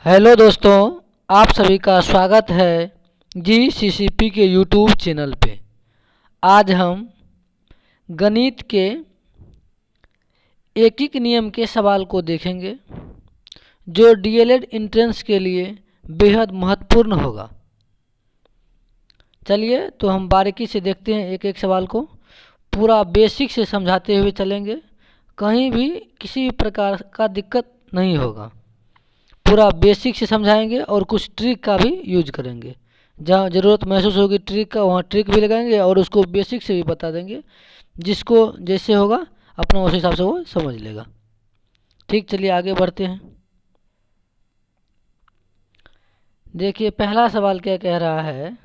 Hello दोस्तों, आप सभी का स्वागत है GCCP के यूट्यूब चैनल पे। आज हम गणित के एक एक नियम के सवाल को देखेंगे जो डीएलएड एंट्रेंस के लिए बेहद महत्वपूर्ण होगा। चलिए तो हम बारीकी से देखते हैं, एक एक सवाल को पूरा बेसिक से समझाते हुए चलेंगे। कहीं भी किसी भी प्रकार का दिक्कत नहीं होगा। पूरा बेसिक से समझाएंगे और कुछ ट्रिक का भी यूज करेंगे। जहाँ ज़रूरत महसूस होगी ट्रिक का, वहाँ ट्रिक भी लगाएंगे और उसको बेसिक से भी बता देंगे। जिसको जैसे होगा अपना उस हिसाब से वो समझ लेगा। ठीक, चलिए आगे बढ़ते हैं। देखिए पहला सवाल क्या कह रहा है।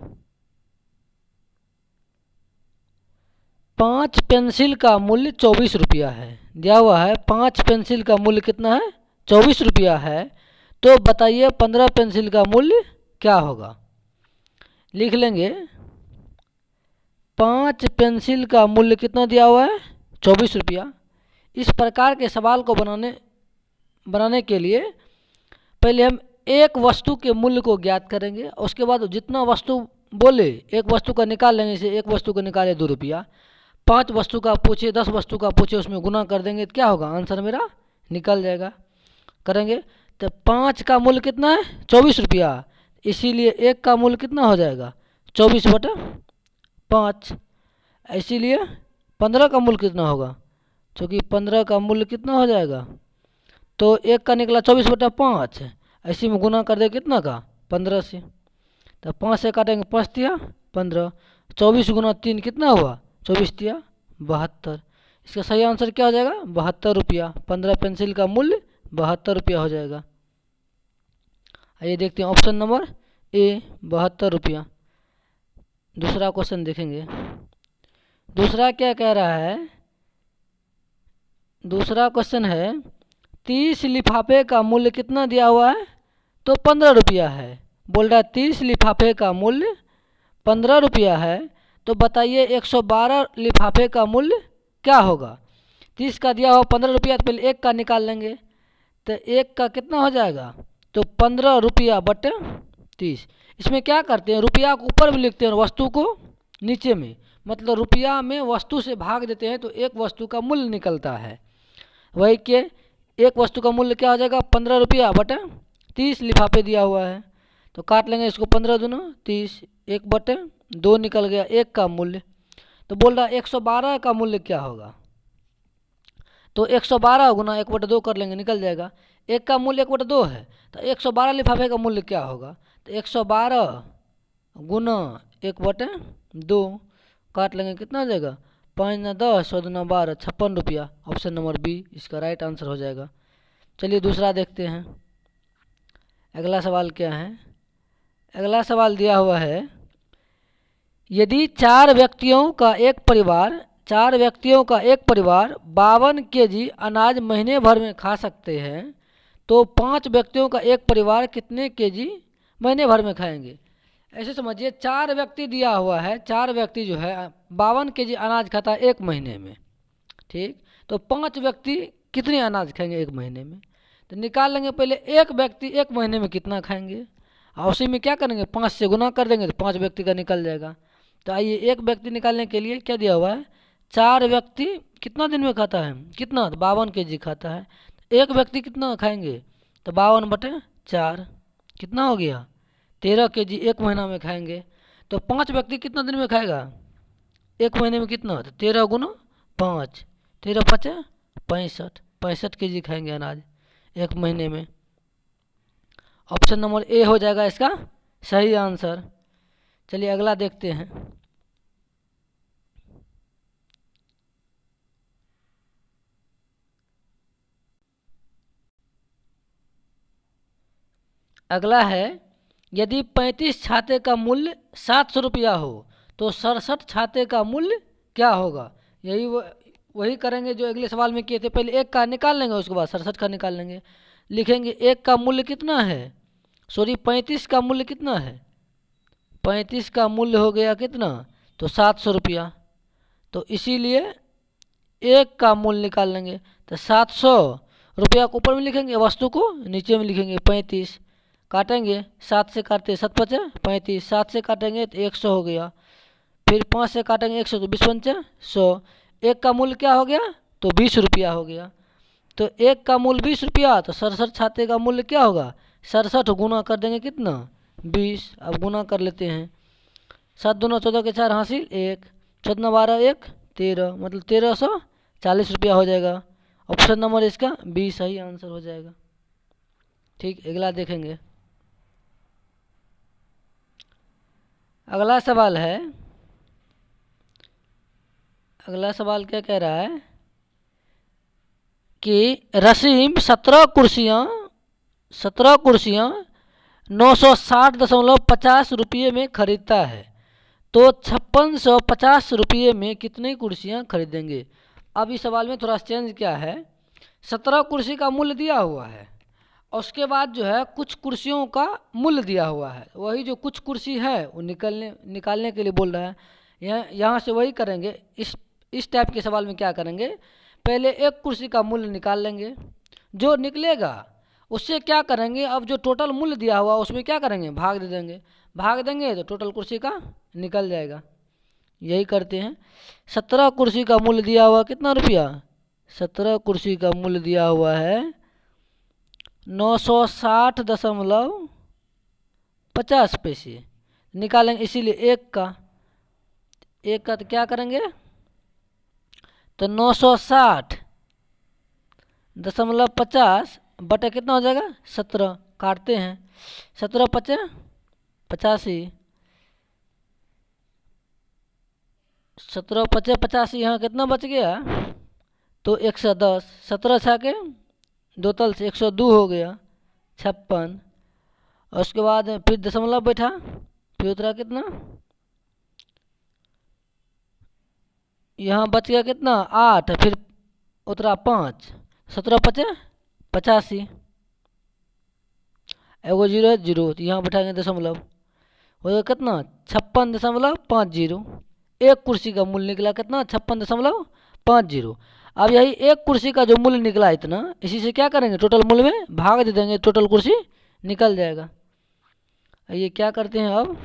5 पेंसिल का मूल्य 24 रुपया है। दिया हुआ है 5 पेंसिल का मूल्य कितना है, 24 रुपया है। तो बताइए 15 पेंसिल का मूल्य क्या होगा। लिख लेंगे 5 पेंसिल का मूल्य कितना दिया हुआ है, 24 रुपया। इस प्रकार के सवाल को बनाने के लिए पहले हम एक वस्तु के मूल्य को ज्ञात करेंगे। उसके बाद जितना वस्तु बोले एक वस्तु का निकाल लेंगे। जैसे एक वस्तु का निकाले 2 रुपया, 5 वस्तु का पूछे, 10 वस्तु का पूछे, उसमें गुना कर देंगे तो क्या होगा, आंसर मेरा निकल जाएगा। करेंगे तो 5 का मूल्य कितना है, 24 रुपया। इसीलिए एक का मूल्य कितना हो जाएगा, 24/5। इसीलिए 15 का मूल्य कितना होगा, क्योंकि 15 का मूल्य कितना हो जाएगा, तो एक का निकला 24/5। ऐसे में गुना कर दे कितना का, 15 से। तो 5 से काटेंगे 5 तिया 15, 24 गुना 3 कितना हुआ, 24 तिया 72। इसका सही आंसर क्या हो जाएगा, 72 रुपया। 15 पेंसिल का मूल्य 72 रुपया हो जाएगा। आइए देखते हैं ऑप्शन नंबर ए, 72 रुपया। दूसरा क्वेश्चन देखेंगे। दूसरा क्या कह रहा है, दूसरा क्वेश्चन है 30 लिफाफे का मूल्य कितना दिया हुआ है, तो 15 रुपया है। बोल रहा है 30 लिफाफे का मूल्य 15 रुपया है। तो बताइए 112 लिफाफे का मूल्य क्या होगा। 30 का दिया हुआ 15 रुपया, तो पहले एक का निकाल लेंगे। तो एक का कितना हो जाएगा, तो 15 रुपया बटे 30। इसमें क्या करते हैं, रुपया को ऊपर भी लिखते हैं और वस्तु को नीचे में। मतलब रुपया में वस्तु से भाग देते हैं तो एक वस्तु का मूल्य निकलता है। वही के एक वस्तु का मूल्य क्या हो जाएगा, 15 रुपया बटे 30 लिफाफे दिया हुआ है। तो काट लेंगे इसको, 15 दूना 30, 1/2 निकल गया एक का मूल्य। तो बोल रहा है 112 का मूल्य क्या होगा। तो 112 गुना 1/2 कर लेंगे, निकल जाएगा। एक का मूल्य 1/2 है, तो 112 लिफाफे का मूल्य क्या होगा, तो 112 गुना 1/2 काट लेंगे, कितना हो जाएगा, 5 ना 10, 100 दूना 12, 56 रुपया। ऑप्शन नंबर बी इसका राइट आंसर हो जाएगा। चलिए दूसरा देखते हैं। अगला सवाल क्या है। अगला सवाल दिया हुआ है, यदि 4 व्यक्तियों का एक परिवार 52 केजी अनाज महीने भर में खा सकते हैं, तो 5 व्यक्तियों का एक परिवार कितने केजी महीने भर में खाएंगे। ऐसे समझिए 4 व्यक्ति दिया हुआ है, 4 व्यक्ति जो है 52 केजी अनाज खाता है एक महीने में। ठीक, तो 5 व्यक्ति कितने अनाज खाएंगे एक महीने में। तो निकाल लेंगे पहले एक व्यक्ति एक महीने में कितना खाएंगे, और उसी में क्या करेंगे 5 से गुना कर देंगे तो 5 व्यक्ति का निकल जाएगा। तो आइए एक व्यक्ति निकालने के लिए क्या दिया हुआ है, 4 व्यक्ति कितना दिन में खाता है, कितना, तो 52 केजी खाता है। एक व्यक्ति कितना खाएंगे, तो 52/4 कितना हो गया, 13 केजी एक महीना में खाएंगे। तो 5 व्यक्ति कितना दिन में खाएगा एक महीने में, कितना, तो 13 गुना 5, 13×5 65 केजी खाएंगे अनाज एक महीने में। ऑप्शन नंबर ए हो जाएगा इसका सही आंसर। चलिए अगला देखते हैं। अगला है, यदि 35 छाते का मूल्य 700 रुपया हो तो 67 छाते का मूल्य क्या होगा। यही वही करेंगे जो अगले सवाल में किए थे। पहले एक का निकाल लेंगे, उसके बाद 67 का निकाल लेंगे। लिखेंगे एक का मूल्य कितना है, सॉरी 35 का मूल्य कितना है, 35 का मूल्य हो गया कितना, तो 700 रुपया। तो इसीलिए एक का मूल्य निकाल लेंगे। तो 700 रुपया को ऊपर में लिखेंगे, वस्तु को नीचे में लिखेंगे 35। काटेंगे, 7 से काटते 7 पचे 35, 7 से काटेंगे तो 100 हो गया, फिर 5 से काटेंगे 100 तो 20 पंचे 100। एक का मूल्य क्या हो गया? तो 20 रुपया हो गया। तो एक का मूल्य 20 रुपया, तो 67 छाते का मूल्य क्या होगा? 67 गुना कर देंगे कितना? 20। अब गुना कर लेते हैं, 7 दूना 14 के 4 हासिल 1, 14 12 1 13, मतलब 1340 रुपया हो जाएगा। ऑप्शन नंबर इसका बी सही आंसर हो जाएगा। ठीक, अगला देखेंगे। अगला सवाल है, अगला सवाल क्या कह रहा है कि रसीम 17 कुर्सियाँ 960.50 रुपये में खरीदता है, तो 5650 रुपये में कितनी कुर्सियाँ खरीदेंगे। अब इस सवाल में थोड़ा चेंज क्या है, 17 कुर्सी का मूल्य दिया हुआ है, और उसके बाद जो है कुछ कुर्सियों का मूल्य दिया हुआ है, वही जो कुछ कुर्सी है वो निकालने के लिए बोल रहा है। यहाँ से वही करेंगे। इस टाइप के सवाल में क्या करेंगे, पहले एक कुर्सी का मूल्य निकाल लेंगे, जो निकलेगा उससे क्या करेंगे, अब जो टोटल मूल्य दिया हुआ उसमें क्या करेंगे, भाग दे देंगे। भाग देंगे तो टोटल कुर्सी का निकल जाएगा। यही करते हैं। 17 कुर्सी का मूल्य दिया हुआ कितना रुपया? 17 कुर्सी का मूल्य दिया हुआ है 960.50 पैसे। निकालेंगे इसीलिए एक का तो क्या करेंगे, तो 960.50 बटे कितना हो जाएगा? 17। काटते हैं, 17 पचे 85, 17 पचे 85, यहाँ कितना बच गया? तो 110। 17 छा के 2 तल से 102 हो गया, 56। और उसके बाद फिर दशमलव बैठा, फिर उतरा कितना? यहाँ बच गया कितना? 8, फिर उतरा 5। 17 पचे 85, एगो जीरो है जीरो, तो यहाँ बैठाएंगे दशमलव, हो गया कितना? 56.50। एक कुर्सी का मूल्य निकला कितना? 56.50। अब यही एक कुर्सी का जो मूल्य निकला इतना, इसी से क्या करेंगे, टोटल मूल्य में भाग दे देंगे, टोटल कुर्सी निकल जाएगा। ये क्या करते हैं अब,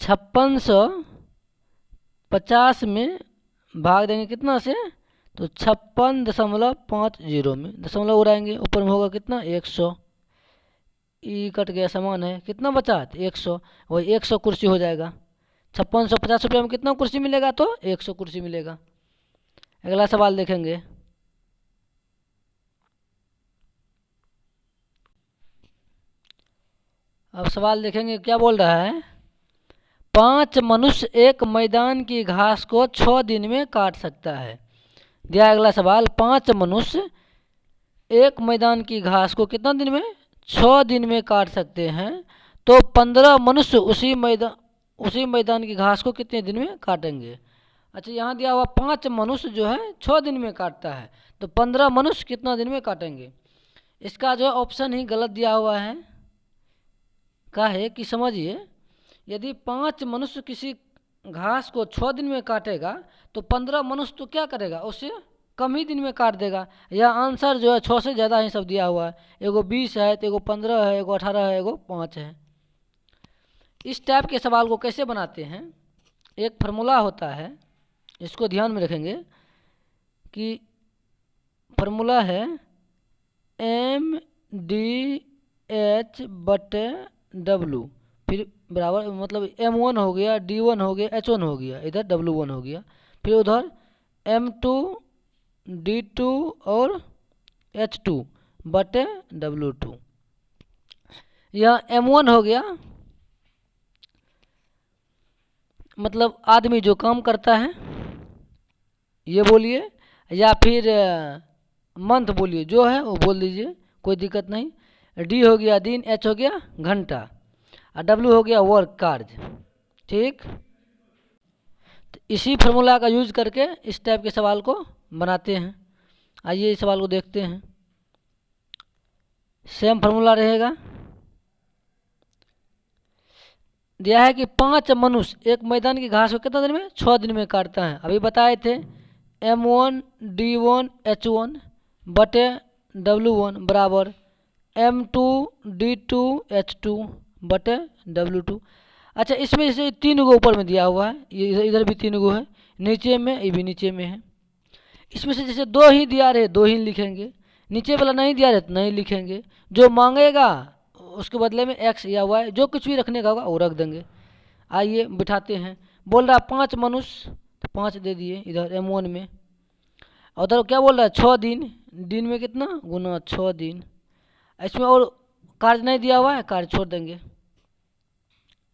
5650 में भाग देंगे कितना से, तो 56.50 में दशमलव उड़ाएंगे, ऊपर में होगा कितना? 100। ई कट गया, समान है, कितना बचा? 100। वही 100 कुर्सी हो जाएगा। 5650 रुपये में कितना कुर्सी मिलेगा? तो 100 कुर्सी मिलेगा। अगला सवाल देखेंगे। अब सवाल देखेंगे क्या बोल रहा है, 5 मनुष्य एक मैदान की घास को 6 दिन में काट सकता है। दिया अगला सवाल, 5 मनुष्य एक मैदान की घास को कितना दिन में? 6 दिन में काट सकते हैं, तो 15 मनुष्य उसी मैदान की घास को कितने दिन में काटेंगे। अच्छा, यहाँ दिया हुआ 5 मनुष्य जो है 6 दिन में काटता है, तो 15 मनुष्य कितना दिन में काटेंगे। इसका जो ऑप्शन ही गलत दिया हुआ है। क्या है कि समझिए, यदि 5 मनुष्य किसी घास को 6 दिन में काटेगा, तो 15 मनुष्य तो क्या करेगा, उससे कम ही दिन में काट देगा। यह आंसर जो है 6 से ज़्यादा ही सब दिया हुआ है। एगो 20 है, तो एगो 15 है, एगो 18 है, एगो 5 है। इस टाइप के सवाल को कैसे बनाते हैं, एक फार्मूला होता है, इसको ध्यान में रखेंगे कि फार्मूला है MDH/W, फिर बराबर मतलब M1 हो गया, D1 हो गया, H1 हो गया, इधर W1 हो गया, फिर उधर M2 D2 और H2/W2। यह M1 हो गया, मतलब आदमी जो काम करता है, ये बोलिए, या फिर मंथ बोलिए, जो है वो बोल दीजिए, कोई दिक्कत नहीं। डी हो गया दिन, एच हो गया घंटा, और डब्ल्यू हो गया वर्क, कार्य। ठीक, तो इसी फार्मूला का यूज करके इस टाइप के सवाल को बनाते हैं। आइए इस सवाल को देखते हैं। सेम फार्मूला रहेगा। दिया है कि 5 मनुष्य एक मैदान की घास को कितना दिन में? 6 दिन में काटता है। अभी बताए थे M1 D1 H1/W1 बराबर M2D2H2 बटे W2। अच्छा, इसमें से 3 गो ऊपर में दिया हुआ है, ये इधर भी 3 गो है, नीचे में ये भी नीचे में है। इसमें से जैसे 2 ही दिया रहे 2 ही लिखेंगे, नीचे वाला नहीं दिया रहे तो नहीं लिखेंगे। जो मांगेगा उसके बदले में x या y जो कुछ भी रखने का होगा वो रख देंगे। आइए बिठाते हैं। बोल रहा है 5 मनुष्य, तो 5 दे दिए इधर M1 में। उधर क्या बोल रहा है 6 दिन, दिन में कितना गुना 6 दिन। इसमें और कार्य नहीं दिया हुआ है, कार्य छोड़ देंगे,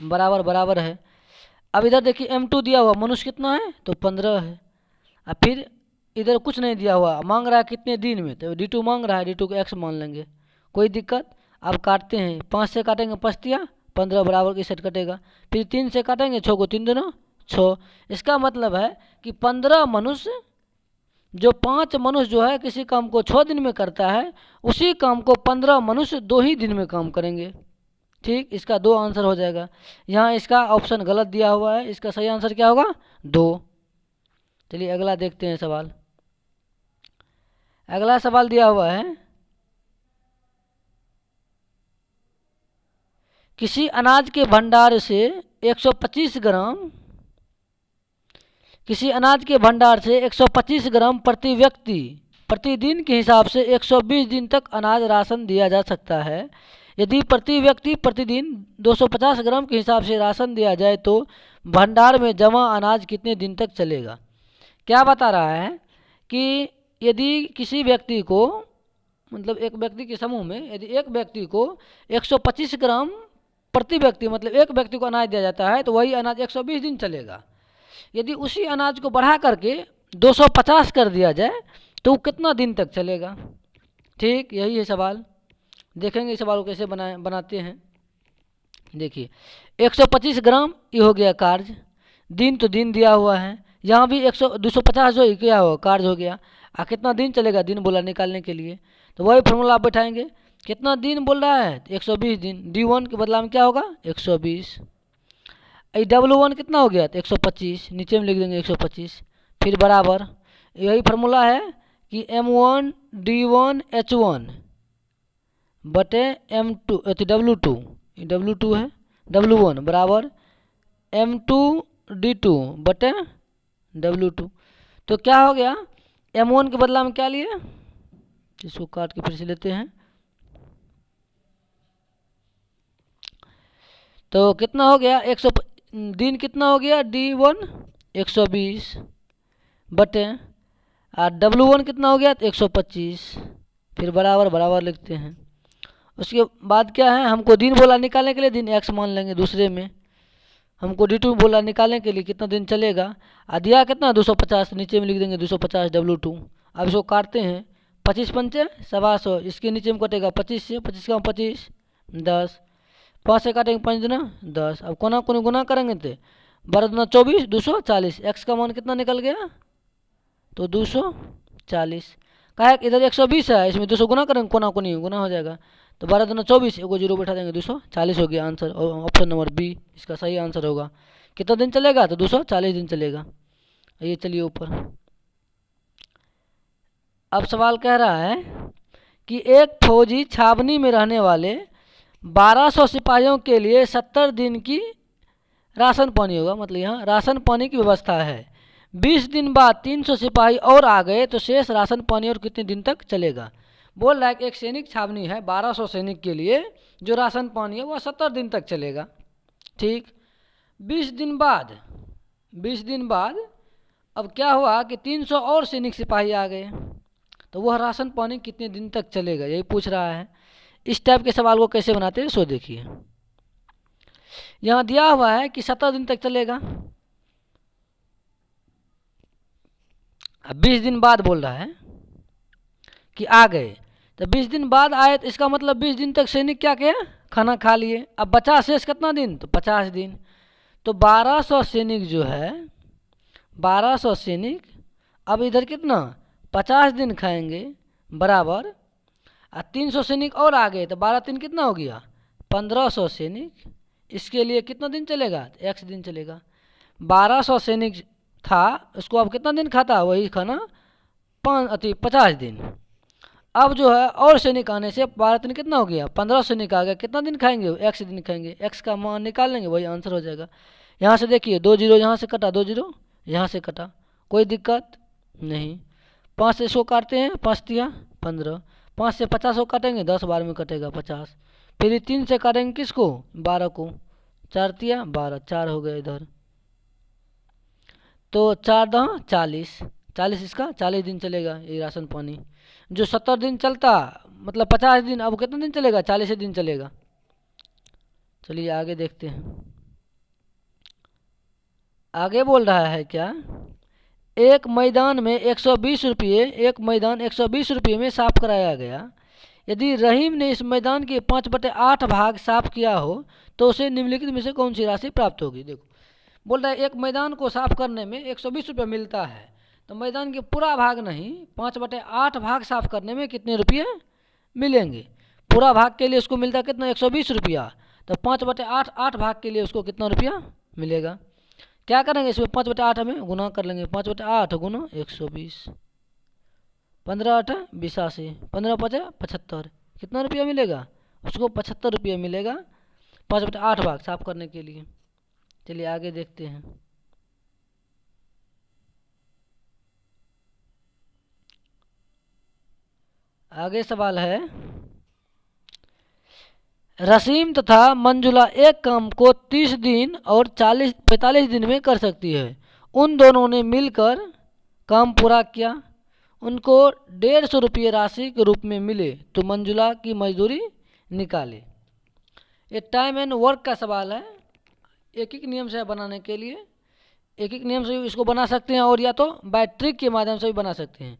बराबर बराबर है। अब इधर देखिए M2 दिया हुआ, मनुष्य कितना है तो 15 है। अब फिर इधर कुछ नहीं दिया हुआ, मांग रहा है कितने दिन में, तो D2 मांग रहा है, D2 को x मान लेंगे, कोई दिक्कत। अब काटते हैं, 5 से काटेंगे 5 तिया 15 बराबर की सेट कटेगा। फिर 3 से काटेंगे 6 को 3 दूना 6। इसका मतलब है कि 15 मनुष्य, जो 5 मनुष्य जो है किसी काम को 6 दिन में करता है, उसी काम को 15 मनुष्य 2 ही दिन में काम करेंगे। ठीक, इसका 2 आंसर हो जाएगा। यहाँ इसका ऑप्शन गलत दिया हुआ है, इसका सही आंसर क्या होगा 2। चलिए अगला देखते हैं सवाल। अगला सवाल दिया हुआ है, किसी अनाज के भंडार से 125 ग्राम, किसी अनाज के भंडार से 125 ग्राम प्रति व्यक्ति प्रतिदिन के हिसाब से 120 दिन तक अनाज राशन दिया जा सकता है। यदि प्रति व्यक्ति प्रतिदिन 250 ग्राम के हिसाब से राशन दिया जाए तो भंडार में जमा अनाज कितने दिन तक चलेगा। क्या बता रहा है कि यदि किसी व्यक्ति को, मतलब एक व्यक्ति के समूह में यदि एक व्यक्ति को 125 ग्राम प्रति व्यक्ति, मतलब एक व्यक्ति को अनाज दिया जाता है, तो वही अनाज 120 दिन चलेगा। यदि उसी अनाज को बढ़ा करके 250 कर दिया जाए तो वो कितना दिन तक चलेगा। ठीक, यही है सवाल। देखेंगे इस सवाल को कैसे बनाते हैं। देखिए 125 ग्राम ये हो गया कार्य, दिन तो दिन दिया हुआ है, यहाँ भी 250 जो क्या हो कार्य हो गया। कितना दिन चलेगा, दिन बोला निकालने के लिए, तो वही फॉर्मूला आप बैठाएंगे। कितना दिन बोल रहा है 120 दिन, D1 के बदला में क्या होगा 120। W1 कितना हो गया तो 125, नीचे में लिख देंगे 125। फिर बराबर यही फार्मूला है कि M1 D1 H1 बटे M2 W2, W2 है W1 बराबर M2 D2 बटे W2। तो क्या हो गया, M1 के बदला में क्या लिए, इसको काट के फिर से लेते हैं। तो कितना हो गया 100 दिन, कितना हो गया D1 120 बटे W1 कितना हो गया तो 125। फिर बराबर बराबर लिखते हैं। उसके बाद क्या है, हमको दिन बोला निकालने के लिए दिन x मान लेंगे दूसरे में। हमको D2 बोला निकालने के लिए कितना दिन चलेगा, दिया कितना 250, नीचे में लिख देंगे 250 W2। अब इसको काटते हैं, 25 पंचे 125, इसके नीचे में कटेगा 25 से, 25 का 25 10, 5 से काटेंगे 5 दूना 10। अब कोना कोनी गुना करेंगे तो 12 दूना 24 240, x का मान कितना निकल गया तो 240। कहा है इधर 120 है, इसमें 200 गुना करेंगे, कोना कोनी गुना हो जाएगा, तो 12 दूना 24, एगो जीरो बैठा देंगे 240 हो गया आंसर। ऑप्शन नंबर बी इसका सही आंसर होगा। कितना दिन चलेगा तो 240 दिन चलेगा। ये चलिए ऊपर। अब सवाल कह रहा है कि एक फौजी छावनी में रहने वाले 1200 सिपाहियों के लिए 70 दिन की राशन पानी होगा, मतलब यहाँ राशन पानी की व्यवस्था है। 20 दिन बाद 300 सिपाही और आ गए तो शेष राशन पानी और कितने दिन तक चलेगा। बोल रहा है कि एक सैनिक छावनी है, 1200 सैनिक के लिए जो राशन पानी है वह 70 दिन तक चलेगा। ठीक, 20 दिन बाद अब क्या हुआ कि 300 और सैनिक सिपाही आ गए, तो वह राशन पानी कितने दिन तक चलेगा, यही पूछ रहा है। इस टाइप के सवाल को कैसे बनाते हैं सो देखिए। यहाँ दिया हुआ है कि 70 दिन तक चलेगा, अब 20 दिन बाद बोल रहा है कि आ गए, तो 20 दिन बाद आए तो इसका मतलब 20 दिन तक सैनिक क्या किया खाना खा लिए। अब बचा शेष कितना दिन तो 50 दिन। तो 1200 सैनिक जो है 1200 सैनिक अब इधर कितना 50 दिन खाएंगे बराबर, 300 सैनिक और आ गए तो 12 दिन कितना हो गया 1500 सैनिक। इसके लिए कितना दिन चलेगा x दिन चलेगा। 1200 सैनिक था उसको अब कितना दिन खाता वही खाना 50 दिन। अब जो है और सैनिक आने से 12 दिन कितना हो गया, 15 सैनिक आ गया, कितना दिन खाएंगे, एक्स दिन खाएंगे, एक्स का मान निकाल लेंगे, वही आंसर हो जाएगा। यहाँ से देखिए 2 जीरो यहाँ से कटा, 2 जीरो यहाँ से कटा, कोई दिक्कत नहीं। 5 से 100 काटते हैं, 5 तिया 15, 5 से 50 को काटेंगे, 10 बार में कटेगा 50। फिर 3 से काटेंगे किसको, 12 को, 4 तिया 12, 4 हो गया इधर, तो 4 दह 40, 40 इसका 40 दिन चलेगा ये राशन पानी। जो 70 दिन चलता मतलब 50 दिन, अब कितना दिन चलेगा, 40 दिन चलेगा। चलिए आगे देखते हैं, आगे बोल रहा है क्या, एक मैदान में 120 रुपये, एक मैदान 120 रुपये में साफ कराया गया। यदि रहीम ने इस मैदान के 5/8 भाग साफ किया हो तो उसे निम्नलिखित में से कौन सी राशि प्राप्त होगी। देखो बोल रहा है एक मैदान को साफ करने में 120 रुपये मिलता है, तो मैदान के पूरा भाग नहीं 5/8 भाग साफ करने में कितने रुपये मिलेंगे। पूरा भाग के लिए उसको मिलता है कितना, 120 रुपया, तो 5/8 8 भाग के लिए उसको कितना रुपया मिलेगा। क्या करेंगे, इसमें 5/8 में गुना कर लेंगे, 5/8 गुना 120, 15 8 82, 15 5 75, कितना रुपया मिलेगा उसको, 75 रुपये मिलेगा 5/8 भाग साफ करने के लिए। चलिए आगे देखते हैं, आगे सवाल है, रसीम तथा मंजुला एक काम को 30 दिन और 45 दिन में कर सकती है। उन दोनों ने मिलकर काम पूरा किया, उनको 150 रुपये राशि के रूप में मिले, तो मंजुला की मजदूरी निकाले। ये टाइम एंड वर्क का सवाल है, एक एक नियम से बनाने के लिए, एक एक नियम से इसको बना सकते हैं, और या तो बाय ट्रिक के माध्यम से भी बना सकते हैं।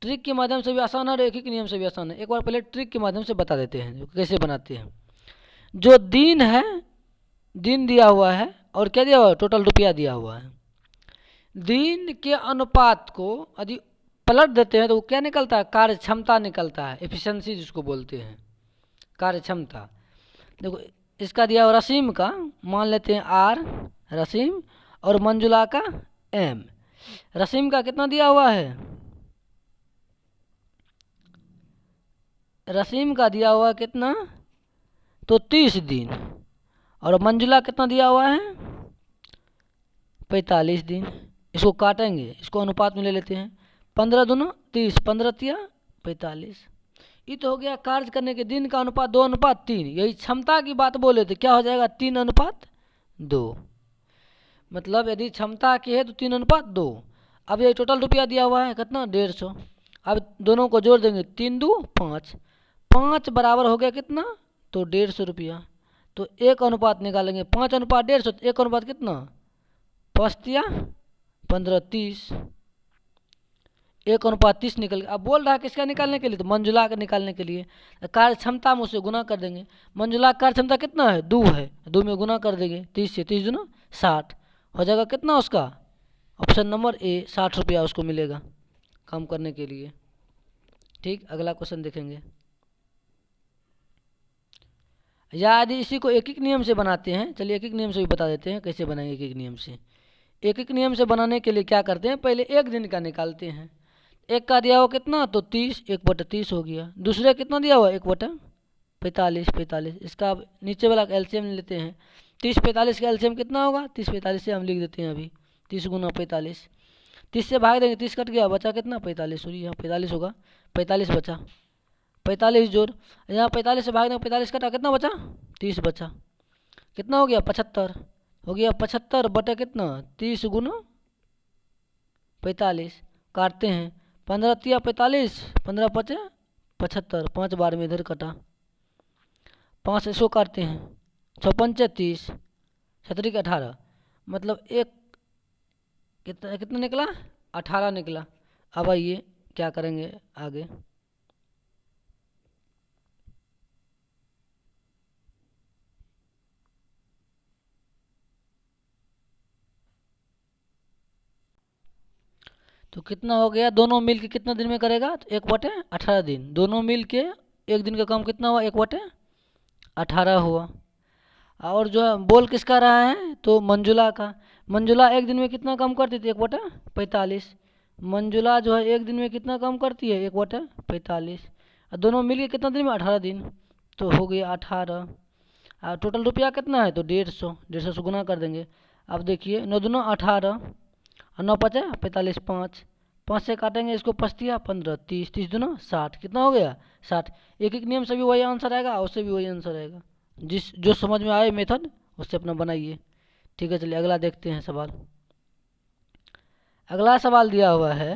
ट्रिक के माध्यम से भी आसान है और एक एक नियम से भी आसान है। एक बार पहले ट्रिक के माध्यम से बता देते हैं जो कैसे बनाते हैं। जो दिन है, दिन दिया हुआ है और क्या दिया हुआ है, टोटल रुपया दिया हुआ है। दिन के अनुपात को यदि पलट देते हैं तो वो क्या निकलता है, कार्य क्षमता निकलता है, एफिशिएंसी जिसको बोलते हैं, कार्य क्षमता। देखो इसका दिया हुआ रसीम का मान लेते हैं आर रसीम, और मंजुला का एम। रसीम का कितना दिया हुआ है, रसीम का दिया हुआ कितना, तो 30 दिन, और मंजुला कितना दिया हुआ है 45 दिन। इसको काटेंगे, इसको अनुपात में ले लेते हैं, 15 दूना 30, 15 तिया 45। ये तो हो गया कार्य करने के दिन का अनुपात 2:3। यही क्षमता की बात बोले तो क्या हो जाएगा, 3:2। मतलब यदि क्षमता की है तो 3:2। अब ये टोटल रुपया दिया हुआ है कितना, 150। अब दोनों को जोड़ देंगे, 3 2 5, 5 बराबर हो गया कितना, तो 150 रुपया। तो एक अनुपात निकालेंगे, 5:150, एक अनुपात कितना, 5 तिया 15 30, 1:30 निकल गया। अब बोल रहा है किसका निकालने के लिए, तो मंजुला का निकालने के लिए। कार्य क्षमता में उसे गुना कर देंगे, मंजुला कार्य क्षमता कितना है, 2 है, 2 में गुना कर देंगे, 30 से 30 दूना 60 हो जाएगा कितना उसका, ऑप्शन नंबर ए 60 रुपया उसको मिलेगा काम करने के लिए। ठीक, अगला क्वेश्चन देखेंगे। या यदि इसी को एक एक नियम से बनाते हैं, चलिए एक एक नियम से भी बता देते हैं कैसे बनाएंगे। एक एक नियम से, एक एक नियम से बनाने के लिए क्या करते हैं, पहले एक दिन का निकालते हैं। एक का दिया हुआ कितना, तो 30, 1/30 हो गया। दूसरे कितना दिया हुआ, 1/45, 45। इसका नीचे वाला एलसीएम लेते हैं, 30 45 का एलसीएम कितना होगा, 30 45 से हम लिख देते हैं अभी, 30 गुना 45, 30 से भाग देंगे, 30 कट गया, बचा कितना 45, सॉरी यहाँ 45 होगा, 45 बचा, 45 जोड़, यहाँ 45 से भाग देंगे, 45 कटा, कितना बचा 30 बचा, कितना हो गया 75 हो गया, 75 बटे कितना 30 गुना 45। काटते हैं, 15 तिया 45, 15 5 75, 5 बार में इधर कटा, 5 से 100 काटते हैं, 6 5 30, 17 18, मतलब एक कितना कितना निकला, 18 निकला। अब आइए क्या करेंगे आगे, तो कितना हो गया, दोनों मिल के कितना दिन में करेगा, तो 1/18 दिन, दोनों मिल के एक दिन का काम कितना हुआ, 1/18 हुआ। और जो है बोल किसका रहा है, तो मंजुला का। मंजुला एक दिन में कितना काम करती थी, 1/45। मंजुला जो है एक दिन में कितना काम करती है, 1/45। और दोनों मिलके कितना दिन में 18 दिन, तो हो गया 18। और टोटल रुपया कितना है, तो 150, 150 से गुना कर देंगे। अब देखिए 9 दूना 18 और 9 पचा 45, 5 से काटेंगे इसको, 5 15, 30, 30 दूना 60, कितना हो गया 60। एक एक नियम से भी वही आंसर आएगा, उससे भी वही आंसर आएगा, जो समझ में आए मेथड उससे अपना बनाइए। ठीक है, चलिए अगला देखते हैं सवाल। अगला सवाल दिया हुआ है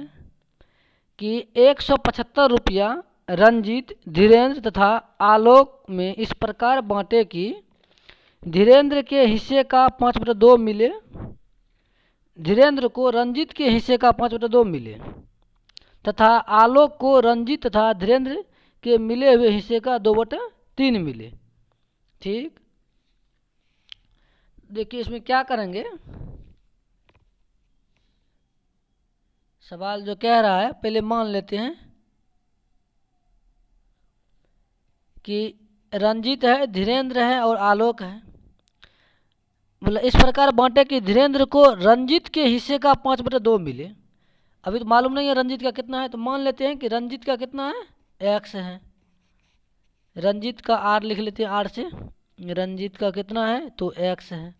कि 175 रुपया रंजीत, धीरेन्द्र तथा आलोक में इस प्रकार बांटे कि धीरेन्द्र के हिस्से का 5/2 मिले, धीरेन्द्र को रंजीत के हिस्से का 5/2 मिले तथा आलोक को रंजीत तथा धीरेन्द्र के मिले हुए हिस्से का 2/3 मिले। ठीक, देखिए इसमें क्या करेंगे, सवाल जो कह रहा है पहले मान लेते हैं कि रंजीत है, धीरेन्द्र है और आलोक है। मतलब इस प्रकार बांटे कि धीरेन्द्र को रंजीत के हिस्से का 5/2 मिले। अभी तो मालूम नहीं है रंजीत का कितना है, तो मान लेते हैं कि रंजीत का कितना है, x है। रंजीत का r लिख लेते हैं, r से रंजीत का कितना है, तो x है।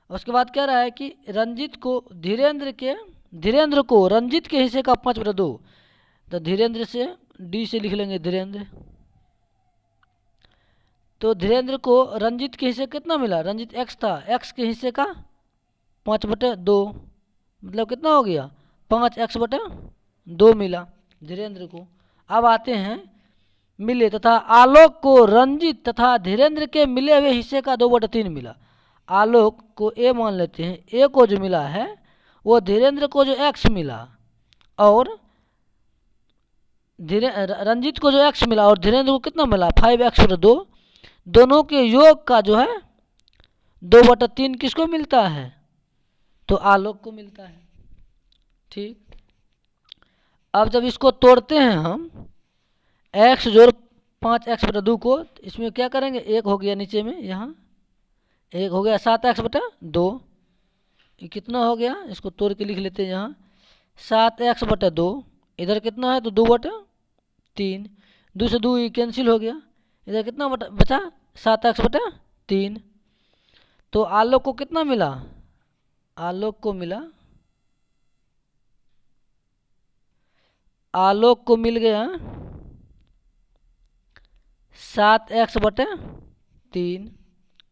उसके बाद कह रहा है कि रंजीत को धीरेन्द्र को रंजीत के हिस्से का 5/2, तो धीरेन्द्र से d से लिख लेंगे धीरेन्द्र। तो धीरेन्द्र को रंजीत के हिस्से कितना मिला, रंजीत x था, x के हिस्से का 5/2, मतलब कितना हो गया 5x/2 मिला धीरेन्द्र को। अब आते हैं मिले तथा आलोक को रंजीत तथा धीरेन्द्र के मिले हुए हिस्से का 2/3 मिला। आलोक को a मान लेते हैं, a को जो मिला है वो धीरेन्द्र को जो x मिला और रंजीत को जो x मिला और धीरेन्द्र को कितना मिला 5x/2, दोनों के योग का जो है 2/3 किसको मिलता है, तो आलोक को मिलता है। ठीक, अब जब इसको तोड़ते हैं हम x जोड़ 5x/2 को, इसमें क्या करेंगे, एक हो गया नीचे में, यहाँ एक हो गया 7x/2, ये कितना हो गया, इसको तोड़ के लिख लेते हैं यहाँ 7x/2, इधर कितना है तो 2/3, 2 से 2 कैंसिल हो गया, इधर कितना बचा 7x/3। तो आलोक को कितना मिला, आलोक को मिल गया 7x/3।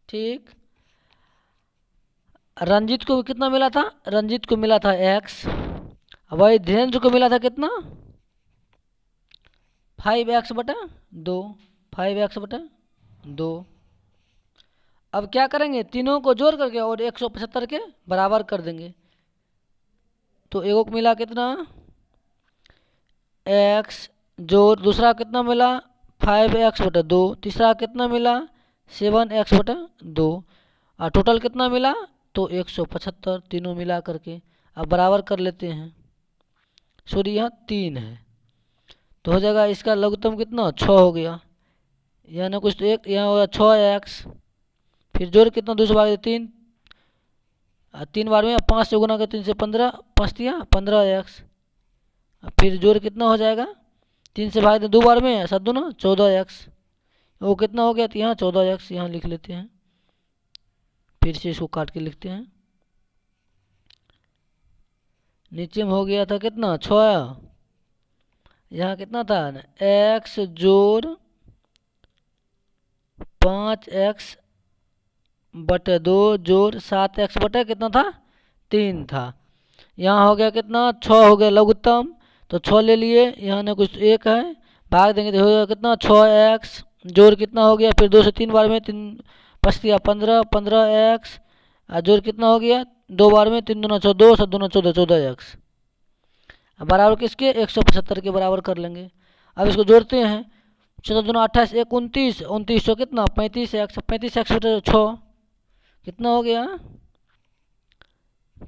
ठीक, रंजीत को कितना मिला था, रंजीत को मिला था x, वही धीरेन्द्र को मिला था कितना 5x/2, 5x/2। अब क्या करेंगे, तीनों को जोड़ करके और 175 के बराबर कर देंगे। तो एगो को मिला कितना x जोड़ दूसरा कितना मिला 5x/2, तीसरा कितना मिला 7x/2 और टोटल कितना मिला तो 175, तीनों मिला करके। अब बराबर कर लेते हैं, सॉरी यहाँ 3 है तो हो जाएगा इसका लघुत्तम कितना 6 हो गया, यहाँ ना कुछ तो एक यहाँ हो गया 6x, फिर जोड़ कितना 2 से भाग 3, 3 बार में 5 से गुना कर 3 से 15, 5 या 15x, फिर जोड़ कितना हो जाएगा 3 से भाग 2 बार में 7 दूना 14x, वो कितना हो गया तो यहाँ 14x यहाँ लिख लेते हैं, फिर से इसको काट के लिखते हैं। नीचे में हो गया था कितना 6, यहाँ कितना था x जोड़ 5x/2 जोड़ 7x/ कितना था 3 था। यहाँ हो गया कितना 6 हो गया लघुत्तम, तो 6 ले लिए, यहाँ ना कुछ एक है भाग देंगे तो हो गया कितना 6x जोड़ कितना हो गया, फिर 2 से 3 बार में 3 5 या 15, 15x जोड़ कितना हो गया 2 बार में 3 दूना 14, 7 दूना 14, 14x बराबर किसके 175 के बराबर कर लेंगे। अब इसको जोड़ते हैं, 14 दूना 28, 1 29, 29 सौ कितना 35x, 35x/6 कितना हो गया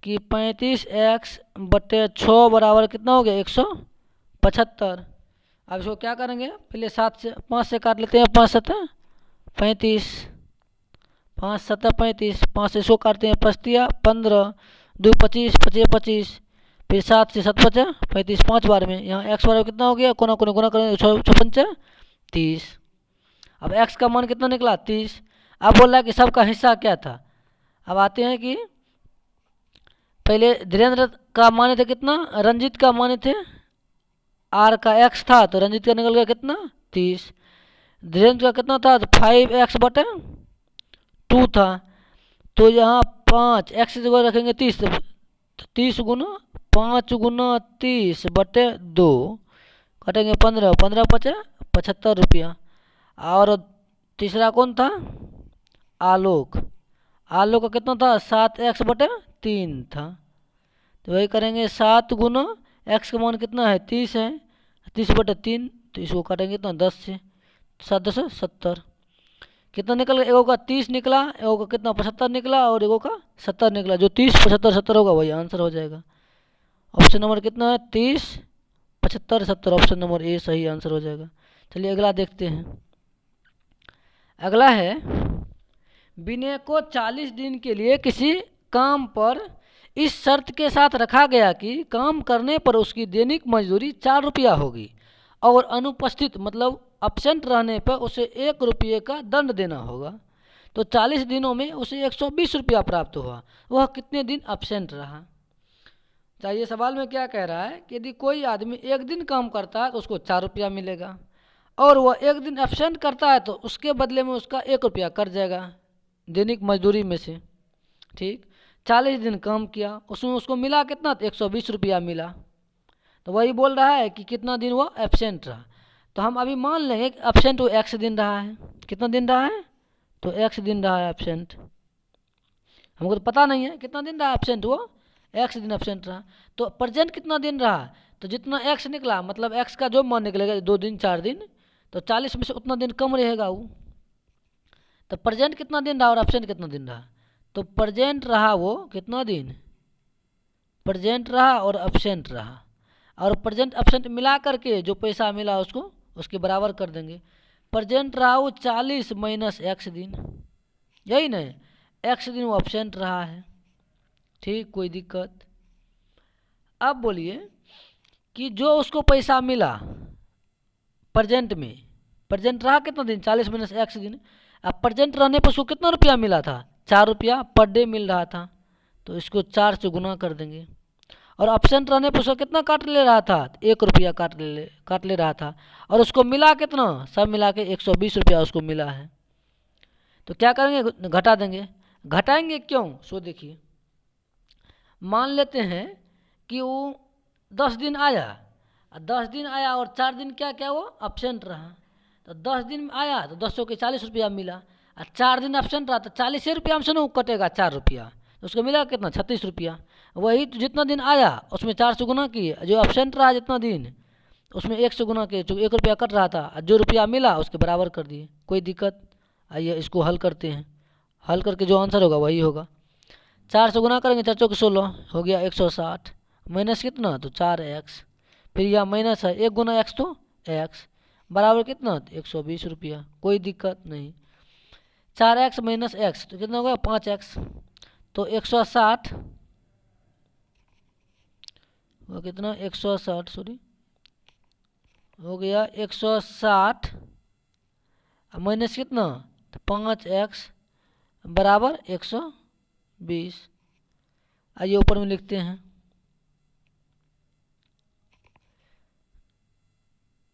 कि 35x/6 बराबर कितना हो गया 175। अब इसको क्या करेंगे, पहले 5 से काट लेते हैं, 5 7 35, 5 7 35, 5 से इसको काटते हैं 5 या 15, 2 25, 25 25, फिर 7 से 7 5 35, 5 बार में यहाँ x बराबर कितना हो गया, कोना कोना गुना करेंगे 6 5 30। अब x का मान कितना निकला 30। अब बोल रहा है कि सबका हिस्सा क्या था। अब आते हैं कि पहले धीरेन्द्र का माने थे कितना, रंजीत का माने थे r का x था, तो रंजीत का निकल गया कितना 30। धीरेन्द्र का कितना था, तो 5x/2 था। तो यहाँ 5 x की जगह रखेंगे 30, तो 30 गुना 5 गुना 30/2 कटेंगे 15, 15 पचे 75 रुपया। और तीसरा कौन था, आलोक। आलोक का कितना था 7x/3 था। तो वही करेंगे 7 गुना x का मान कितना है 30 है, 30/3, तो इसको काटेंगे कितना 10 से, 7 10 70। कितना निकल गया, एगो का 30 निकला, एगो का कितना 75 निकला, और एगो का 70 निकला। जो 30 75 70 होगा वही आंसर हो जाएगा। ऑप्शन नंबर कितना है 30 75 70, ऑप्शन नंबर ए सही आंसर हो जाएगा। चलिए अगला देखते हैं। अगला है, विनय को 40 दिन के लिए किसी काम पर इस शर्त के साथ रखा गया कि काम करने पर उसकी दैनिक मजदूरी 4 रुपया होगी और अनुपस्थित मतलब अब्सेंट रहने पर उसे 1 रुपये का दंड देना होगा। तो 40 दिनों में उसे 120 रुपया प्राप्त हुआ। वह कितने दिन अब्सेंट रहा। चाहिए सवाल में क्या कह रहा है कि यदि कोई आदमी 1 दिन काम करता है तो उसको 4 रुपया मिलेगा, और वह 1 दिन एब्सेंट करता है तो उसके बदले में उसका 1 रुपया कट जाएगा दैनिक मजदूरी में से। ठीक, 40 दिन काम किया, उसमें उसको मिला कितना, तो 120 रुपया मिला। तो वही बोल रहा है कि कितना दिन वो एब्सेंट रहा। तो हम अभी मान लेंगे कि एब्सेंट वो x दिन रहा है। कितना दिन रहा है, तो x दिन रहा है एब्सेंट। हमको तो पता नहीं है कितना दिन रहा एब्सेंट, वो x दिन एब्सेंट रहा। तो प्रेजेंट कितना दिन रहा, तो जितना x निकला मतलब x का जो मान निकलेगा 2 दिन 4 दिन, तो 40 में से उतना दिन कम रहेगा वो। तो प्रेजेंट कितना दिन रहा और एब्सेंट कितना दिन रहा, तो प्रेजेंट रहा वो कितना दिन, प्रेजेंट रहा और एब्सेंट रहा, और प्रेजेंट एब्सेंट मिला करके जो पैसा मिला उसको उसके बराबर कर देंगे। प्रेजेंट रहा वो 40 माइनस x दिन, यही नहीं, x दिन वो एब्सेंट रहा है। ठीक, कोई दिक्कत। अब बोलिए कि जो उसको पैसा मिला प्रेजेंट में, प्रेजेंट रहा कितना दिन 40 माइनस x दिन, अब प्रेजेंट रहने पर उसको कितना रुपया मिला था 4 रुपया पर डे मिल रहा था, तो इसको 4 से गुना कर देंगे। और एब्सेंट रहने पर उसको कितना काट ले रहा था, 1 रुपया काट ले रहा था, और उसको मिला कितना, सब मिला के 120 रुपया उसको मिला है। तो क्या करेंगे, घटा देंगे। घटाएंगे क्यों, सो देखिए, मान लेते हैं कि वो 10 दिन आया, 10 दिन आया और 4 दिन क्या क्या वो एब्सेंट रहा। तो 10 दिन में आया तो 10 के 40 रुपया मिला, और 4 दिन एब्सेंट रहा तो 40 रुपया हमसे ना कटेगा 4 रुपया, तो उसको मिला कितना 36 रुपया। वही तो जितना दिन आया उसमें 4 से गुना किए, जो एब्सेंट रहा जितना दिन उसमें 1 से गुना किए, चूँकि 1 रुपया कट रहा था, और जो रुपया मिला उसके बराबर कर दिए। कोई दिक्कत। आइए इसको हल करते हैं, हल करके जो आंसर होगा वही होगा। 4 से गुना करेंगे 4 चौके 16 हो गया 160, माइनस कितना, तो 4x, फिर यह माइनस है 1 गुना x तो x बराबर कितना, 120 रुपया। कोई दिक्कत नहीं। 4x माइनस x तो कितना होगा 5x, तो 160 वो कितना 160 सॉरी हो गया 160 माइनस कितना, तो 5x बराबर 120। आइए ऊपर में लिखते हैं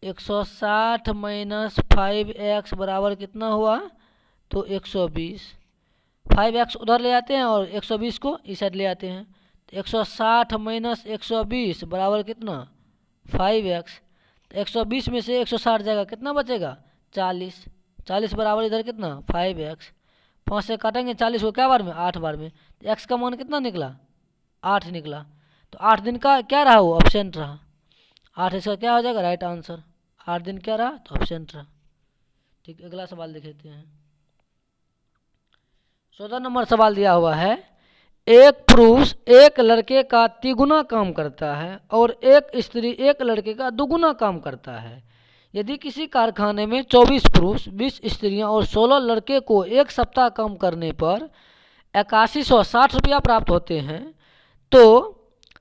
160 माइनस 5x बराबर कितना हुआ, तो 120। 5x उधर ले आते हैं और 120 को इस साइड ले आते हैं, तो 160 माइनस 120 बराबर कितना 5x। तो 120 में से 160 जाएगा, कितना बचेगा 40। 40 बराबर इधर कितना 5x, 5 से काटेंगे 40 को क्या बार में 8 बार में, तो x का मान कितना निकला 8 निकला। तो 8 दिन का क्या रहा, वो एब्सेंट रहा। 8 इसका क्या हो जाएगा राइट आंसर, 8 दिन क्या रहा, तो एब्सेंट रहा। ठीक, अगला सवाल देख लेते हैं। 14 नंबर सवाल दिया हुआ है, एक पुरुष एक लड़के का तिगुना काम करता है और एक स्त्री एक लड़के का दुगुना काम करता है। यदि किसी कारखाने में 24 पुरुष 20 स्त्रियां और 16 लड़के को एक सप्ताह काम करने पर 8160 रुपया प्राप्त होते हैं, तो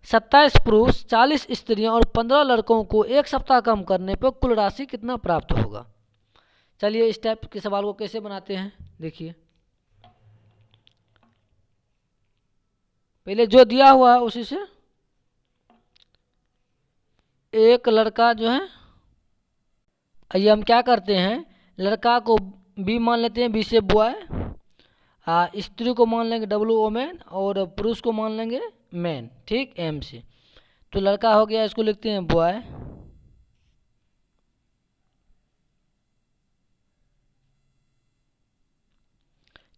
27 पुरुष 40 स्त्रियां और 15 लड़कों को एक सप्ताह काम करने पर कुल राशि कितना प्राप्त होगा। चलिए इस टाइप के सवाल को कैसे बनाते हैं देखिए। पहले जो दिया हुआ है उसी से एक लड़का जो है, आइए हम क्या करते हैं, लड़का को बी मान लेते हैं, बी से बॉय, स्त्री को मान लेंगे डब्ल्यू वोमेन, और पुरुष को मान लेंगे मैन, ठीक, एम से। तो लड़का हो गया, इसको लिखते हैं बॉय,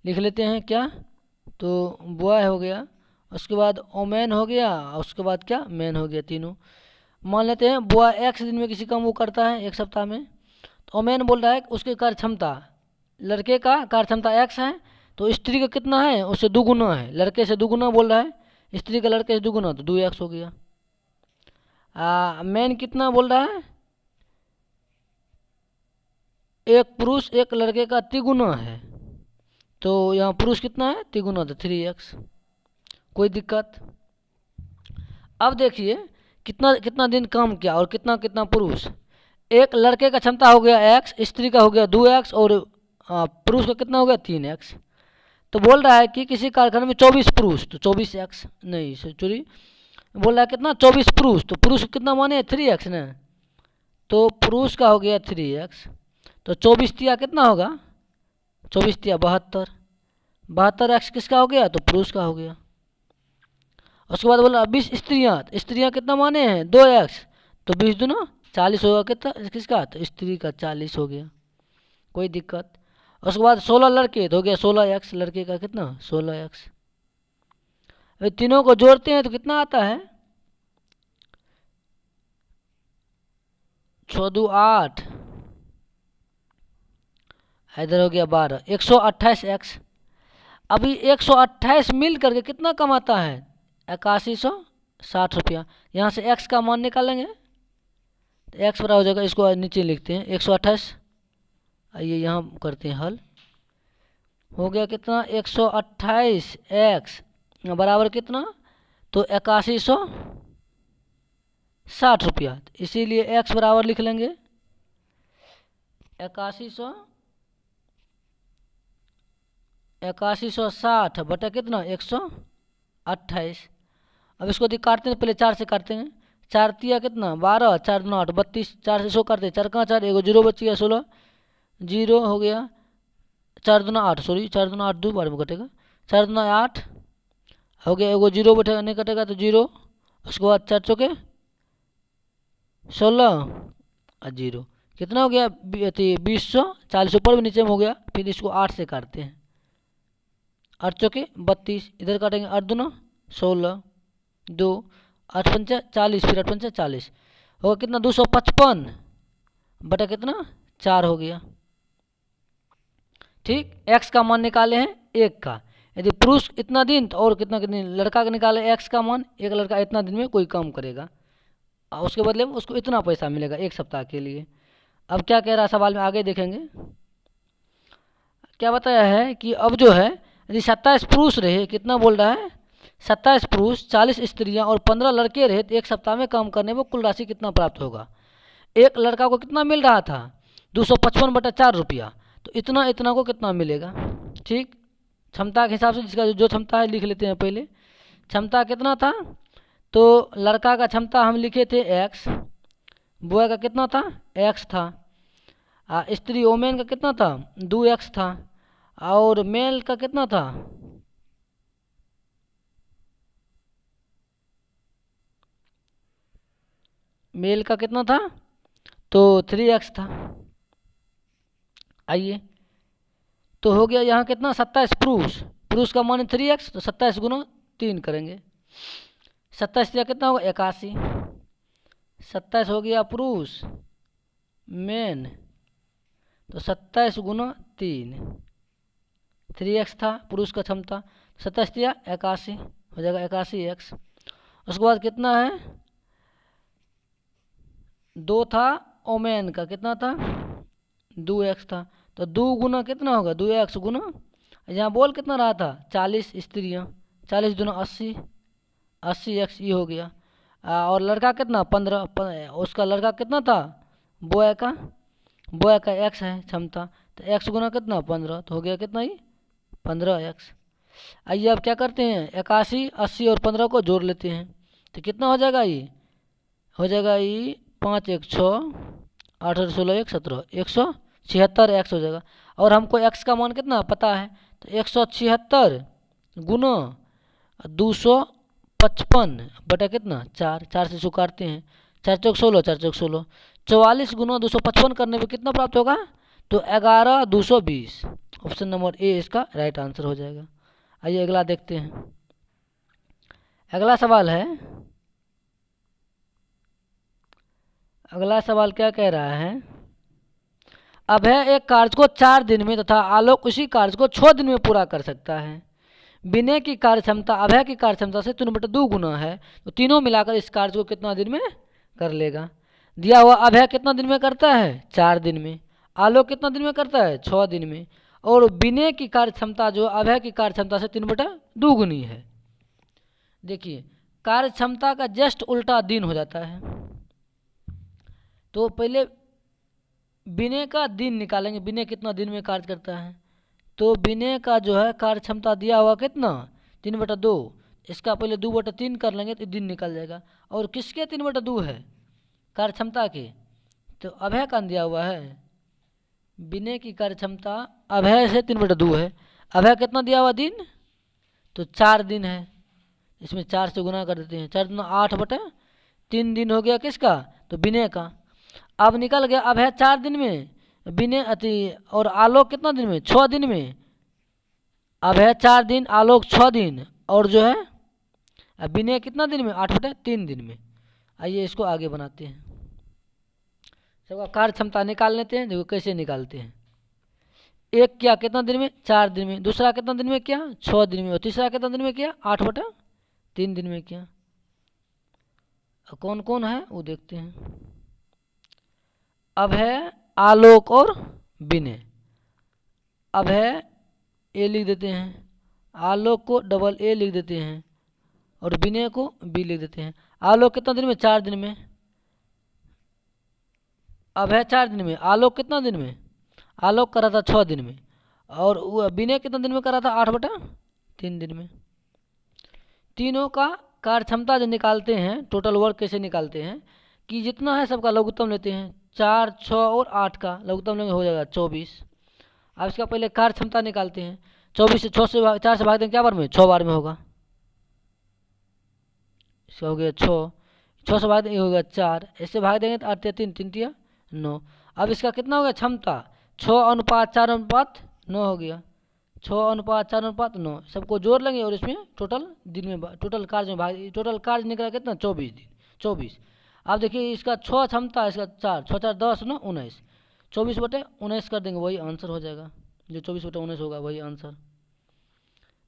लिख लेते हैं क्या, तो बॉय हो गया, उसके बाद ओमेन हो गया, उसके बाद क्या, मैन हो गया। तीनों मान लेते हैं बॉय एक्स दिन में किसी काम वो करता है, एक सप्ताह में, तो ओमेन बोल रहा है उसकी कार्य क्षमता, लड़के का कार्य क्षमता एक्स है, तो स्त्री का कितना है, उससे दुगुना है, लड़के से दुगुना बोल रहा है, स्त्री का लड़के से दुगुना, तो 2x हो गया। मैन कितना बोल रहा है, एक पुरुष एक लड़के का तिगुना है, तो यहाँ पुरुष कितना है, तिगुना, तो 3x। कोई दिक्कत। अब देखिए कितना कितना दिन काम किया और कितना कितना पुरुष। एक लड़के का क्षमता हो गया x, स्त्री का हो गया 2x, और पुरुष का कितना हो गया 3x। तो बोल रहा है कि किसी कारखाने में 24 पुरुष, तो 24x नहीं सॉरी, बोल रहा है कितना 24 पुरुष, तो पुरुष कितना माने 3x ना, तो पुरुष का हो गया 3x, तो 24 तिया कितना होगा, 24 तिया 72, 72x किसका हो गया, तो पुरुष का हो गया। उसके बाद बोला 20 स्त्रियाँ, स्त्रियाँ कितना माने हैं 2x, तो 20 दूना 40 होगा, कितना किसका, तो स्त्री का 40 हो गया, कोई दिक्कत। उसके बाद 16 लड़के, तो हो गया 16x, लड़के का कितना 16x। तीनों को जोड़ते हैं तो कितना आता है, 14 8, इधर हो गया 12, 128x। अभी 128 मिल करके कितना कमाता है, 8160 रुपया। यहाँ से x का मान निकालेंगे तो x बराबर हो जाएगा, इसको नीचे लिखते हैं 128, आइए यहाँ करते हैं हल, हो गया कितना 128x बराबर कितना, तो 8160 रुपया, इसीलिए x बराबर लिख लेंगे 8160 बटा कितना 128। अब इसको काटते हैं, पहले 4 से काटते हैं, 4 तिया कितना 12, 4 दूना 8, 32, 4 से इसको काटते हैं, 4 कहाँ 4, एगो जीरो बच गया 16, जीरो हो गया, 4 दूना 8, सॉरी 4 दूना 8 दो बार में कटेगा, 4 दूना 8 हो गया, एगो जीरो बैठेगा नहीं कटेगा तो जीरो, उसके बाद 4 चौके 16 और जीरो, कितना हो गया 2040, ऊपर भी नीचे में हो गया। फिर इसको 8 से काटते हैं, 8 चौके 32, इधर काटेंगे 8 दूना 16, 2 8 पंचा 40, फिर 8 पंचा 40, होगा कितना 255 बटा कितना 4 हो गया, ठीक। x का मान निकाले हैं एक का, यदि पुरुष इतना दिन तो और कितना कितने लड़का का निकाले x का मान, एक लड़का इतना दिन में कोई काम करेगा और उसके बदले में उसको इतना पैसा मिलेगा एक सप्ताह के लिए। अब क्या कह रहा है सवाल में, आगे देखेंगे क्या बताया है कि अब जो है यदि 27 पुरुष रहे, कितना बोल रहा है 27 पुरुष 40 स्त्रियां और 15 लड़के रहे, तो एक सप्ताह में काम करने में कुल राशि कितना प्राप्त होगा। एक लड़का को कितना मिल रहा था 255 बटा 4 रुपया, तो इतना इतना को कितना मिलेगा, ठीक। क्षमता के हिसाब से जिसका जो क्षमता है लिख लेते हैं पहले। क्षमता कितना था, तो लड़का का क्षमता हम लिखे थे x, बॉय का कितना था x था, स्त्री वोमेन का कितना था 2x था, और मेल का कितना था, मेल का कितना था, तो 3x था। आइए तो हो गया यहाँ कितना 27 पुरुष, पुरुष का मान 3x, तो 27 गुना 3 करेंगे, 27 या कितना होगा 81, 27 हो गया पुरुष मेन, तो 27 गुना 3, 3x था पुरुष का क्षमता, 27 या 81 हो जाएगा 81x। उसके बाद कितना है 2 था ओमेन का, कितना था 2x था, तो 2 गुना कितना होगा 2x गुना, यहाँ बोल कितना रहा था 40 स्त्रियाँ, 40 दूना 80, 80x ये हो गया। और लड़का कितना 15, उसका लड़का कितना था बॉय का बॉय का एक्स है क्षमता, तो एक्स गुना कितना 15, तो हो गया कितना ही 15x। आइए अब क्या करते हैं 81, 80 और 15 को जोड़ लेते हैं, तो कितना हो जाएगा ये, हो जाएगा ये 5 1 6 8 और 16 1 17, 176 एक्स हो जाएगा। और हमको एक्स का मान कितना पता है, तो 176 गुना 255 बटा कितना 4, 4 से इसको काटते हैं, 4 चौक 16, 4 चौक 16, 44 गुना 255 करने पे कितना प्राप्त होगा, तो 11 220। ऑप्शन नंबर ए इसका राइट आंसर हो जाएगा। आइए अगला देखते हैं। अगला सवाल है, अगला सवाल क्या कह रहा है, अभय एक कार्य को 4 दिन में तथा आलोक उसी कार्य को 6 दिन में पूरा कर सकता है। विनय की कार्य क्षमता अभय की कार्य क्षमता से 3/2 गुना है, तो तीनों मिलाकर इस कार्य को कितना दिन में कर लेगा। दिया हुआ अभय कितना दिन में करता है 4 दिन में, आलोक कितना दिन में करता है 6 दिन में, और विनय की कार्य क्षमता जो अभय की कार्य क्षमता से 3/2 गुनी है। देखिए कार्य क्षमता का जस्ट उल्टा दिन हो जाता है, तो पहले विनय का दिन निकालेंगे, विनय कितना दिन में कार्य करता है, तो विनय का जो है कार्य क्षमता दिया हुआ कितना 3/2, इसका पहले 2/3 कर लेंगे तो दिन निकल जाएगा। और किसके 3/2 है कार्य क्षमता के, तो अभय का दिया हुआ है, विनय की कार्य क्षमता अभय से 3/2 है। अभय कितना दिया हुआ दिन, तो 4 दिन है, इसमें 4 से गुना कर देते हैं, 4 दूना 8/3 दिन हो गया किसका, तो विनय का। अब निकल गया अभय 4 दिन में, विनय अति और आलोक कितना दिन में 6 दिन में, अभय 4 दिन आलोक 6 दिन, और जो है विनय कितना दिन में 8/3 दिन में। आइए इसको आगे बनाते हैं, सबका कार्य क्षमता निकाल लेते हैं, देखो कैसे निकालते हैं। एक किया कितना दिन में 4 दिन में, दूसरा कितना दिन में किया 6 दिन में, और तीसरा कितना दिन में किया 8/3 दिन में किया। कौन कौन है वो देखते हैं। अभय आलोक और विनय, अभय ए लिख देते हैं, आलोक को डबल ए लिख देते हैं, और विनय को बी लिख देते हैं। आलोक कितना दिन में 4 दिन में, अभय 4 दिन में, आलोक कितना दिन में, आलोक करा था 6 दिन में, और विनय कितना दिन में करा था 8/3 दिन में। तीनों का कार्य क्षमता जो निकालते हैं, टोटल वर्क कैसे निकालते हैं कि जितना है सबका लघुत्तम लेते हैं, 4 6 और 8 का लघुत्तम लेंगे हो जाएगा 24। अब इसका पहले कार्य क्षमता निकालते हैं, 24 से 4 से भाग देंगे क्या बार में 6 बार में होगा, इसका हो गया 6 से भाग देंगे होगा 4, ऐसे भाग देंगे तो 8 3 3 9। अब इसका कितना हो गया क्षमता 6:4:9 हो गया, 6:4:9, सबको जोड़ लेंगे और इसमें टोटल दिन में टोटल कार्य में भाग, टोटल कार्य निकला कितना 24 दिन 24। अब देखिए इसका 6 क्षमता, इसका 4, 6 4 10 9 19, 24/19 कर देंगे, वही आंसर हो जाएगा, जो 24/19 होगा वही आंसर।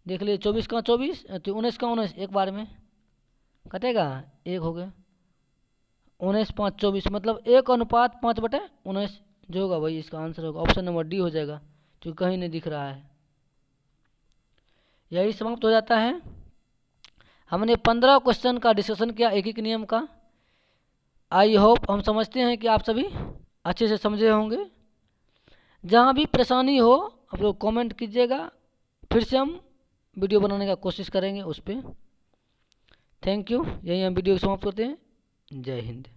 देख लीजिए 24 का 24 तो 19 का 19 एक बार में कटेगा, एक हो गया, 19 5 24 मतलब 1:5/19 जो होगा वही इसका आंसर होगा। ऑप्शन नंबर डी हो जाएगा, जो कहीं नहीं दिख रहा है। यही समाप्त हो जाता है। हमने 15 क्वेश्चन का डिस्कशन किया एक एक नियम का। आई होप हम समझते हैं कि आप सभी अच्छे से समझे होंगे। जहाँ भी परेशानी हो आप लोग कमेंट कीजिएगा, फिर से हम वीडियो बनाने का कोशिश करेंगे उस पर। थैंक यू, यही हम वीडियो समाप्त करते हैं। जय हिंद।